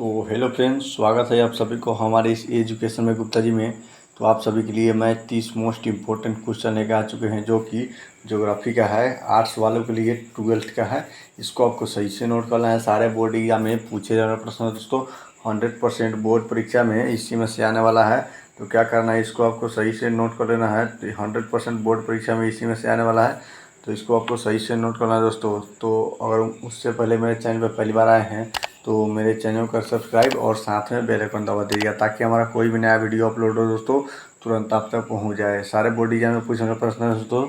तो hello friends, स्वागत है आप सभी को हमारे इस एजुकेशन में गुप्ता जी में। तो आप सभी के लिए मैं 30 मोस्ट इम्पोर्टेंट क्वेश्चन लेकर आ चुके हैं, जो कि ज्योग्राफी का है। आर्ट्स वालों के लिए 12th का है। इसको आपको सही से नोट करना है। सारे बोर्ड एग्जाम में पूछे जाने वाले प्रश्न दोस्तों 100% बोर्ड परीक्षा में इसी में से आने वाला है। तो क्या करना है, इसको आपको सही से नोट कर लेना है। 100% बोर्ड परीक्षा में इसी में से आने वाला है, तो इसको आपको सही से नोट करना है दोस्तों। तो अगर उससे पहले मेरे चैनल पर पहली बार आए हैं तो मेरे चैनल को सब्सक्राइब और साथ में बेल आइकन दबा दीजिएगा, ताकि हमारा कोई भी नया वीडियो अपलोड हो दोस्तों तुरंत आप तक पहुंच जाए। सारे बोर्ड एग्जाम में पूछने प्रश्न है दोस्तों,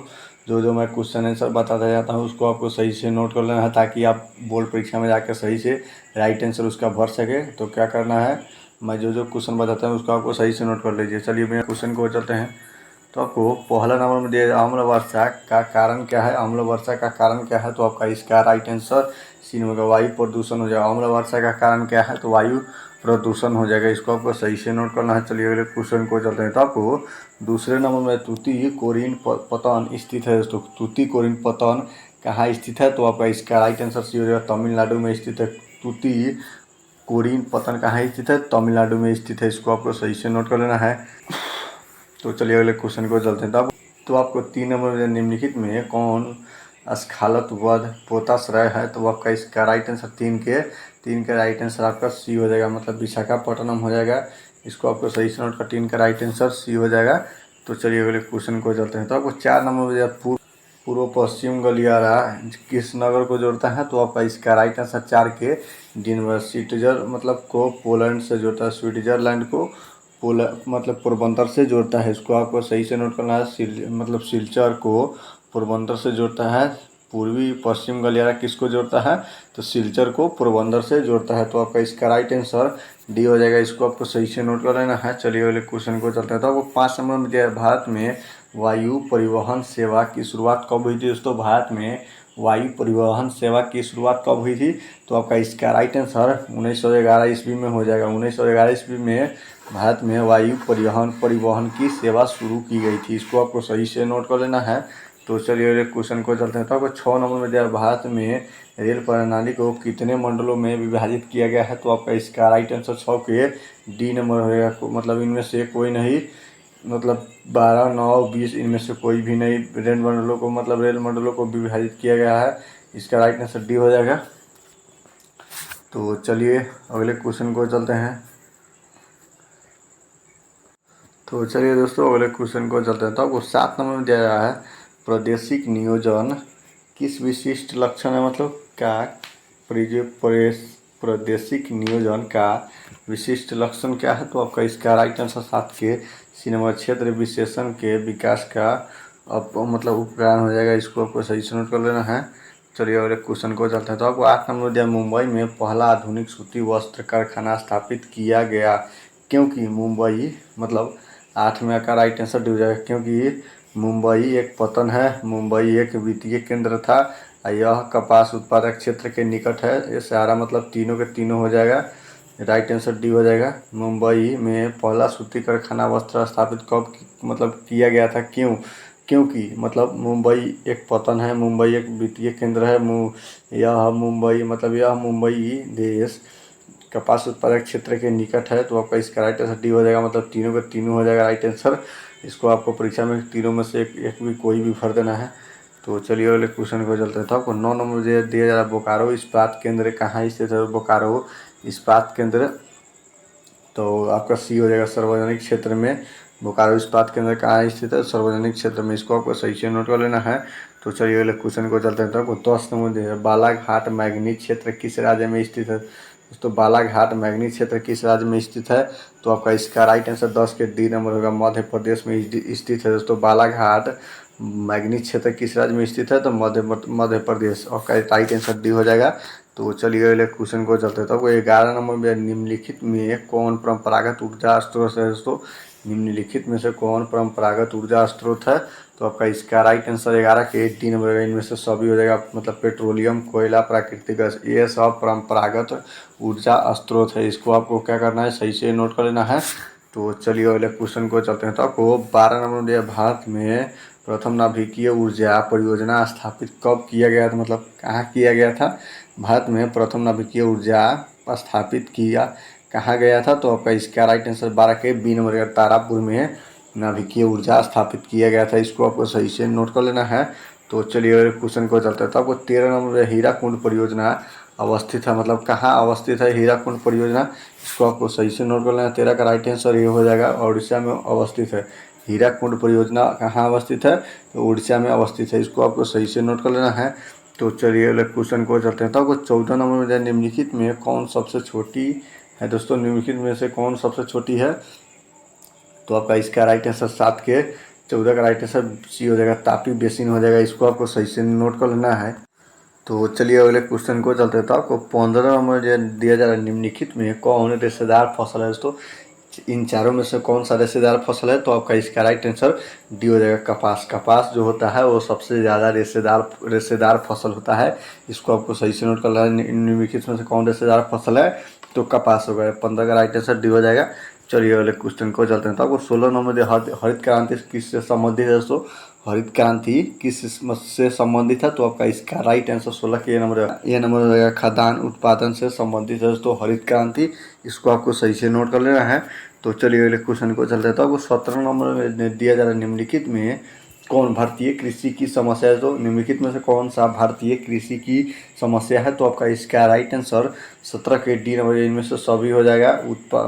जो मैं क्वेश्चन आंसर बताता जाता हूं उसको आपको सही से नोट कर लेना है, ताकि आप बोर्ड परीक्षा में जाकर सही से राइट आंसर उसका भर सके। तो क्या करना है, मैं जो क्वेश्चन बताता हूँ उसको आपको सही से नोट कर लीजिए। चलिए मेरे क्वेश्चन को चलते हैं। तो आपको पहला नंबर में दिया अम्ल वर्षा का कारण क्या है। अम्ल वर्षा का कारण क्या है, तो आपका इसका राइट आंसर सी नंबर का वायु प्रदूषण हो जाएगा। अम्ल वर्षा का कारण क्या है, तो वायु प्रदूषण हो जाएगा। इसको आपको सही से नोट करना है। चलिए अगले क्वेश्चन को चलते हैं। तो आपको दूसरे नंबर में तूतीकोरिन पतन स्थित है दोस्तों। तूतीकोरिन पतन कहाँ स्थित है, तो आपका इसका राइट आंसर सी हो जाएगा तमिलनाडु में स्थित है। तूतीकोरिन पतन कहाँ स्थित है, तमिलनाडु में स्थित है। इसको आपको सही से नोट कर लेना है। तो चलिए अगले क्वेश्चन को चलते हैं। तो आपको 3 नंबर में निम्नलिखित में कौन स्खालत वध पोताश्रय है, तो आपका इसका राइट आंसर 3 का राइट आंसर आपका सी हो जाएगा, मतलब विशाखापट्टनम हो जाएगा। इसको आपको सही से नोट कर 3 का राइट आंसर सी हो जाएगा। तो चलिए अगले क्वेश्चन को चलते हैं। तो आपको 4 नंबर में पूर्व पश्चिम गलियारा किस नगर को जोड़ता है, तो आपका इसका राइट आंसर 4 के स्विट्जर मतलब को पोलैंड से जोड़ता है। स्विट्जरलैंड को मतलब पोरबंदर से जोड़ता है। इसको आपको सही से नोट करना है। मतलब सिलचर को पोरबंदर से जोड़ता है। पूर्वी पश्चिम गलियारा किसको जोड़ता है, तो सिलचर को पोरबंदर से जोड़ता है। तो आपका इसका राइट आंसर डी हो जाएगा। इसको आपको सही से नोट कर लेना है। चलिए अगले क्वेश्चन को चलते हैं। तो आपको 5 नंबर में दिया है, भारत में वायु परिवहन सेवा की शुरुआत कब हुई थी दोस्तों। भारत में वायु परिवहन सेवा की शुरुआत कब हुई थी, तो आपका इसका राइट आंसर 1911 ईस्वी में हो जाएगा। 1911 ईस्वी में भारत में वायु परिवहन की सेवा शुरू की गई थी। इसको आपको सही से नोट कर लेना है। तो चलिए क्वेश्चन को चलते हैं। तो आपको 6 नंबर में दिया भारत में रेल प्रणाली को कितने मंडलों में विभाजित किया गया है, तो आपका इसका राइट आंसर 6 के डी नंबर होगा। मतलब इनमें से कोई नहीं, मतलब 12, 9, 20 इनमें से कोई भी नहीं रेल मंडलों को विभाजित किया गया है। इसका राइट आंसर डी हो जाएगा। तो चलिए अगले क्वेश्चन को चलते हैं। तो चलिए दोस्तों अगले क्वेश्चन को चलते हैं। तो आपको 7 नंबर में दिया गया है, प्रादेशिक नियोजन किस विशिष्ट लक्षण है, मतलब क्या प्रादेशिक नियोजन का विशिष्ट लक्षण क्या है, तो आपका इसका राइट आंसर 7 के सी नंबर क्षेत्र विशेषण के विकास का मतलब उपकरण हो जाएगा। इसको आपको सही से नोट कर लेना है। चलिए अगले क्वेश्चन को चलते हैं। तो आपको 8 नंबर दिया, मुंबई में पहला आधुनिक सूती वस्त्र कारखाना स्थापित किया गया। क्योंकि मुंबई मतलब 8 में का राइट आंसर डी हो जाएगा, क्योंकि मुंबई एक पतन है। मुंबई एक वित्तीय केंद्र था। यह कपास उत्पादक क्षेत्र के निकट है। ये सारा मतलब तीनों के तीनों हो जाएगा। राइट आंसर डी हो जाएगा। मुंबई में पहला सूती कारखाना वस्त्र स्थापित कब मतलब किया गया था, क्योंकि मतलब मुंबई एक पतन है। मुंबई एक वित्तीय केंद्र है। यह मुंबई देश कपास उत्पादक क्षेत्र के निकट है। तो आपका इसका राइट आंसर डी हो जाएगा, मतलब तीनों के तीनों हो जाएगा राइट आंसर। इसको आपको परीक्षा में तीनों में से एक भी कोई भी भर देना है। तो चलिए अगले क्वेश्चन को चलते हैं। तो आपको 9 नंबर दिया जा रहा है, बोकारो इस्पात केंद्र कहाँ स्थित है। बोकारो इस्पात केंद्र तो आपका सी हो जाएगा, सार्वजनिक क्षेत्र में। बोकारो इस्पात केंद्र कहाँ स्थित है, सार्वजनिक क्षेत्र में। इसको आपको सही से नोट कर लेना है। तो चलिए अगले क्वेश्चन को चलते हैं। तो आपको 10 नंबर दिया है, बालाघाट मैग्नीज क्षेत्र किस राज्य में स्थित है। दोस्तों बालाघाट मैग्नीज क्षेत्र किस राज्य में स्थित है, तो आपका इसका राइट आंसर 10 के डी नंबर होगा, मध्य प्रदेश में स्थित है। दोस्तों बालाघाट मैग्नीज क्षेत्र किस राज्य में स्थित है, तो मध्य प्रदेश। आपका राइट आंसर डी हो जाएगा। तो चलिए अगले क्वेश्चन को चलते हैं। तो आपको 11 नंबर में निम्नलिखित में कौन परंपरागत ऊर्जा स्रोत है। दोस्तों निम्नलिखित में से कौन परंपरागत ऊर्जा स्रोत है, तो आपका इसका राइट आंसर 11 के डी नंबर है। इनमें से सभी हो जाएगा, मतलब पेट्रोलियम, कोयला, प्राकृतिक गैस, ये सब परंपरागत ऊर्जा स्रोत है। इसको आपको क्या करना है, सही से नोट कर लेना है। तो चलिए अगले क्वेश्चन को चलते हैं। तो आपको 12 नंबर दिया, भारत में प्रथम नाभिकीय ऊर्जा परियोजना स्थापित कब किया गया था, मतलब कहाँ किया गया था। भारत में प्रथम नाभिकीय ऊर्जा स्थापित किया कहाँ गया था, तो आपका इसका राइट आंसर 12 के बी नंबर का तारापुर में नाभिकीय ऊर्जा स्थापित किया गया था। इसको आपको सही से नोट कर लेना है। तो चलिए क्वेश्चन को चलते हैं। तो आपको 13 नंबर हीराकुंड परियोजना अवस्थित है, मतलब कहाँ अवस्थित है हीराकुंड परियोजना, इसको आपको सही से नोट कर लेना। 13 का राइट आंसर ये हो जाएगा, उड़ीसा में अवस्थित है। हीराकुंड परियोजना कहाँ अवस्थित है, तो उड़ीसा में अवस्थित है। इसको आपको सही से नोट कर लेना है। तो चलिए अगले क्वेश्चन को चलते हैं। तो आपको 14 नंबर में निम्नलिखित में कौन सबसे छोटी है दोस्तों, निम्नलिखित में से कौन सबसे छोटी है, तो आपका इसका राइट आंसर 7 के 14 का राइट आंसर सी हो जाएगा, तापी बेसिन हो जाएगा। इसको आपको सही से नोट कर लेना है। तो चलिए अगले क्वेश्चन को चलते हैं। तो आपको 15 नंबर दिया जा रहा है, निम्नलिखित में कौन रेशेदार फसल है दोस्तों, इन चारों में से कौन सा रेशेदार फसल है, तो आपका इसका राइट आंसर डी हो जाएगा, कपास। कपास जो होता है वो सबसे ज़्यादा रेशेदार फसल होता है। इसको आपको सही से नोट करना है। निम्नलिखित में से कौन रेशेदार फसल है, तो कपास होगा। 15 का राइट आंसर डी हो जाएगा। चलिए अगले क्वेश्चन को चलते हैं। तो आपको 16 नंबर हरित क्रांति किससे संबंधित है दोस्तों, हरित क्रांति किस से संबंधित है, तो आपका इसका राइट आंसर 16 के ये नंबर हो जाएगा, खाद्यान्न उत्पादन से संबंधित है दोस्तों हरित क्रांति। इसको आपको सही से नोट कर लेना है। तो चलिए अगले क्वेश्चन को चलते हैं। तो आपको 17 नंबर में दिया जा रहा है, निम्नलिखित में कौन भारतीय कृषि की समस्या है, तो निम्नलिखित में से कौन सा भारतीय कृषि की समस्या है, तो आपका इसका राइट आंसर 17 के डी नंबर, इनमें से सभी हो जाएगा।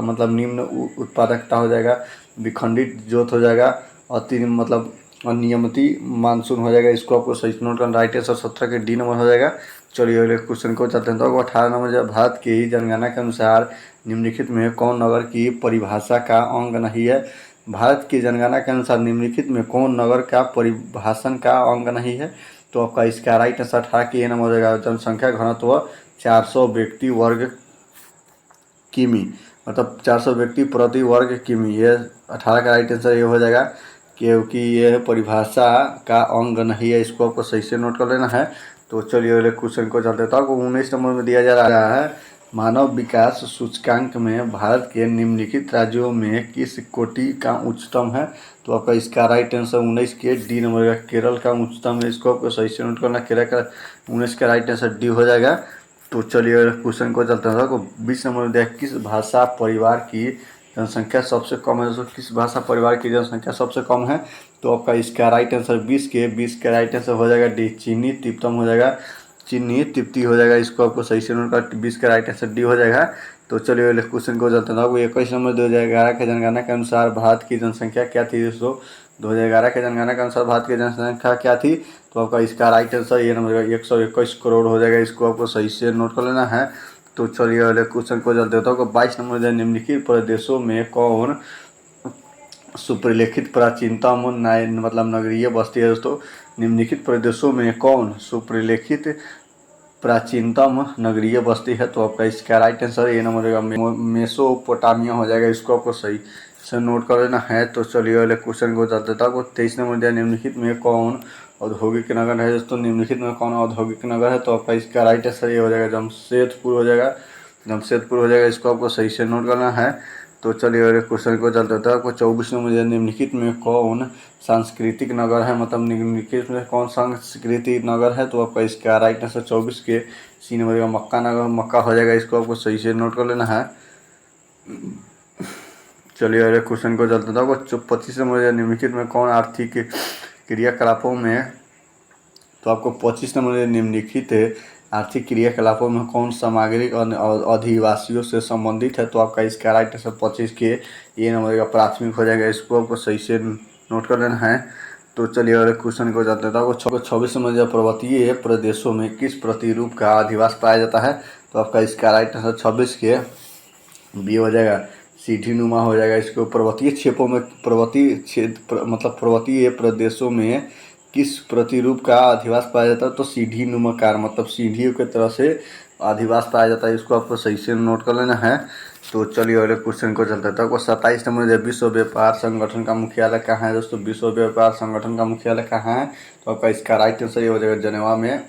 मतलब निम्न उत्पादकता हो जाएगा, विखंडित जोत हो जाएगा, मतलब अनियमित मानसून हो जाएगा। इसको आपको सही नोट करना, राइट आंसर 17 के डी नंबर हो जाएगा। चलिए अगले क्वेश्चन को चलते हैं। तो 18 नंबर जब भारत की जनगणना के अनुसार निम्नलिखित में कौन नगर की परिभाषा का अंग नहीं है, भारत की जनगणना के अनुसार निम्नलिखित में कौन नगर का परिभाषण का अंग नहीं है, तो आपका इसका राइट आंसर 18 की ये नंबर हो जाएगा, जनसंख्या घनत्व 400 व्यक्ति वर्ग किमी, मतलब 400 व्यक्ति प्रति वर्ग किमी। ये 18 का राइट आंसर ये हो जाएगा, क्योंकि यह परिभाषा का अंग नहीं है। इसको आपको सही से नोट कर लेना है। तो चलिए अगले क्वेश्चन को चलते हैं। तो आपको 19 नंबर में दिया जा रहा है, मानव विकास सूचकांक में भारत के निम्नलिखित राज्यों में किस कोटि का उच्चतम है, तो आपका इसका राइट आंसर 19 के डी नंबर का केरल का उच्चतम है। इसको आपको सही से नोट करना, केरल का 19 का राइट आंसर डी हो जाएगा। तो चलिए क्वेश्चन को चलते हैं। तो 20 नंबर में दिया, किस भाषा परिवार की जनसंख्या सबसे कम है दोस्तों, किस भाषा परिवार की जनसंख्या सबसे कम है, तो आपका इसका राइट आंसर 20 का राइट आंसर हो जाएगा डी, चीनी तिब्बतम हो जाएगा, चीनी तिब्बती हो जाएगा। इसको आपको सही से नोट कर, 20 का राइट आंसर डी हो जाएगा। तो चलिए अगले क्वेश्चन को चलते हैं। आपको 21 नंबर 2011 के जनगणना के अनुसार भारत की जनसंख्या क्या थी दोस्तों, 2011 के जनगणना के अनुसार भारत की जनसंख्या क्या थी, तो आपका इसका राइट आंसर ये नंबर 121 करोड़ हो जाएगा। इसको आपको सही से नोट कर लेना है। तो चलिए अगले क्वेश्चन को चलते हैं। तो 22 नंबर निम्नलिखित प्रदेशों में कौन सुप्रलेखित प्राचीनतम मतलब नगरीय बस्ती है दोस्तों, निम्नलिखित प्रदेशों में कौन सुप्रलेखित प्राचीनतम नगरीय बस्ती है, तो आपका इसका राइट आंसर ये नंबर रहेगा, मेसोपोटामिया हो जाएगा। इसको आपको सही से नोट कर लेना है। तो चलिए अगले क्वेश्चन को चलते था। आपको 23 नंबर दिया, निम्नलिखित में कौन औद्योगिक नगर है दोस्तों, निम्नलिखित में कौन औद्योगिक नगर है, तो आपका इसका राइट आंसर ये हो जाएगा, जमशेदपुर हो जाएगा, जमशेदपुर हो जाएगा। इसको आपको सही से नोट करना है। तो चलिए अगले क्वेश्चन को चलते था। आपको 24 नंबर दिया, निम्नलिखित में कौन सांस्कृतिक नगर है, मतलब निम्नलिखित में कौन सांस्कृतिक नगर है, तो आपका इसका राइट आंसर 24 के सी नंबर का मक्का नगर, मक्का हो जाएगा। इसको आपको सही से नोट कर लेना है। चलिए अगले क्वेश्चन को चलते था। आपको 25 नंबर निम्नलिखित में कौन आर्थिक क्रियाकलापों में, तो आपको 25 नंबर निम्नलिखित आर्थिक क्रियाकलापों में कौन सामग्रिक अधिवासियों से संबंधित है, तो आपका इसका राइट आंसर 25 के ये नंबर का प्राथमिक हो जाएगा। इसको आपको सही से नोट कर लेना है। तो चलिए अगले क्वेश्चन को जाते हैं। तो आपको 26 नंबर पर्वतीय प्रदेशों में किस प्रतिरूप का अधिवास पाया जाता है, तो आपका इसका राइट आंसर 26 के बी हो जाएगा, सीढ़ी नुमा हो जाएगा। इसको पर्वतीय क्षेत्रों में, पर्वतीय क्षेत्र मतलब पर्वतीय प्रदेशों में किस प्रतिरूप का अधिवास पाया जाता है, तो सीढ़ी नुमाकार, मतलब सीढ़ियों की तरह से अधिवास पाया जाता है। इसको आपको सही से नोट कर लेना है। तो चलिए अगले क्वेश्चन को चलता है। तो आपको 27 नंबर विश्व व्यापार संगठन का मुख्यालय कहाँ है दोस्तों, विश्व व्यापार संगठन का मुख्यालय कहाँ है, तो आपका इसका राइट आंसर ये हो जाएगा, जेनेवा में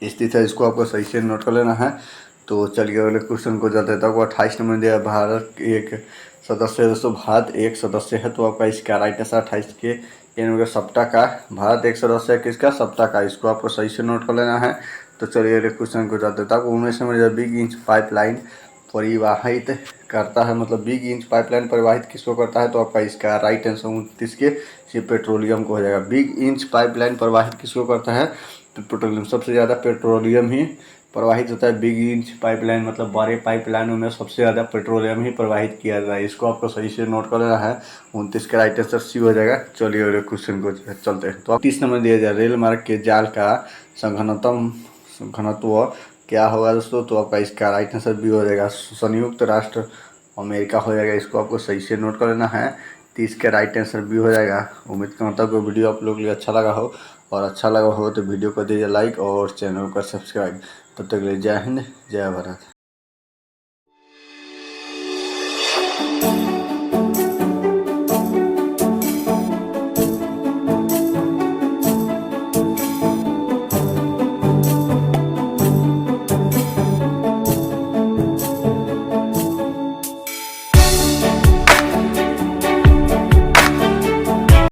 स्थित है। इसको आपको सही से नोट कर लेना है। तो चलिए अगले क्वेश्चन को चलते हैं। तो आपको 28 नंबर दिया, भारत एक सदस्य है दोस्तों, भारत एक सदस्य है, तो आपका इसका राइट आंसर 28 के सप्ताह का, भारत एक सदस्य है किसका, सप्ताह का। इसको आपको सही से नोट कर लेना है। तो चलिए अगले क्वेश्चन को जाते हैं। तो आपको उन्नीस में बिग इंच पाइपलाइन परिवाहित करता है, मतलब बिग इंच पाइपलाइन परिवाहित किसको करता है, तो आपका इसका राइट आंसर 29 के ये पेट्रोलियम को हो जाएगा। बिग इंच पाइपलाइन प्रवाहित किसको करता है, तो पेट्रोलियम, सबसे ज़्यादा पेट्रोलियम ही प्रवाहित होता है। बिग इंच पाइपलाइन मतलब बड़े पाइपलाइनों में सबसे ज़्यादा पेट्रोलियम ही प्रवाहित किया जाता है। इसको आपको सही से नोट कर लेना है। 29 का राइट आंसर सी हो जाएगा। चलिए अगले क्वेश्चन को चलते हैं। तो 30 नंबर दिया जाए, रेल मार्ग के जाल का घनत्व क्या होगा दोस्तों, तो आपका इसका राइट आंसर भी हो जाएगा संयुक्त राष्ट्र अमेरिका हो जाएगा। इसको आपको सही से नोट कर लेना है। 30 का राइट आंसर भी हो जाएगा। उम्मीद करता हूँ कि वीडियो आप लोग के लिए अच्छा लगा हो, और अच्छा लगा हो तो वीडियो को दीजिए लाइक और चैनल को सब्सक्राइब। तब तक के लिए जय हिंद, जय भारत।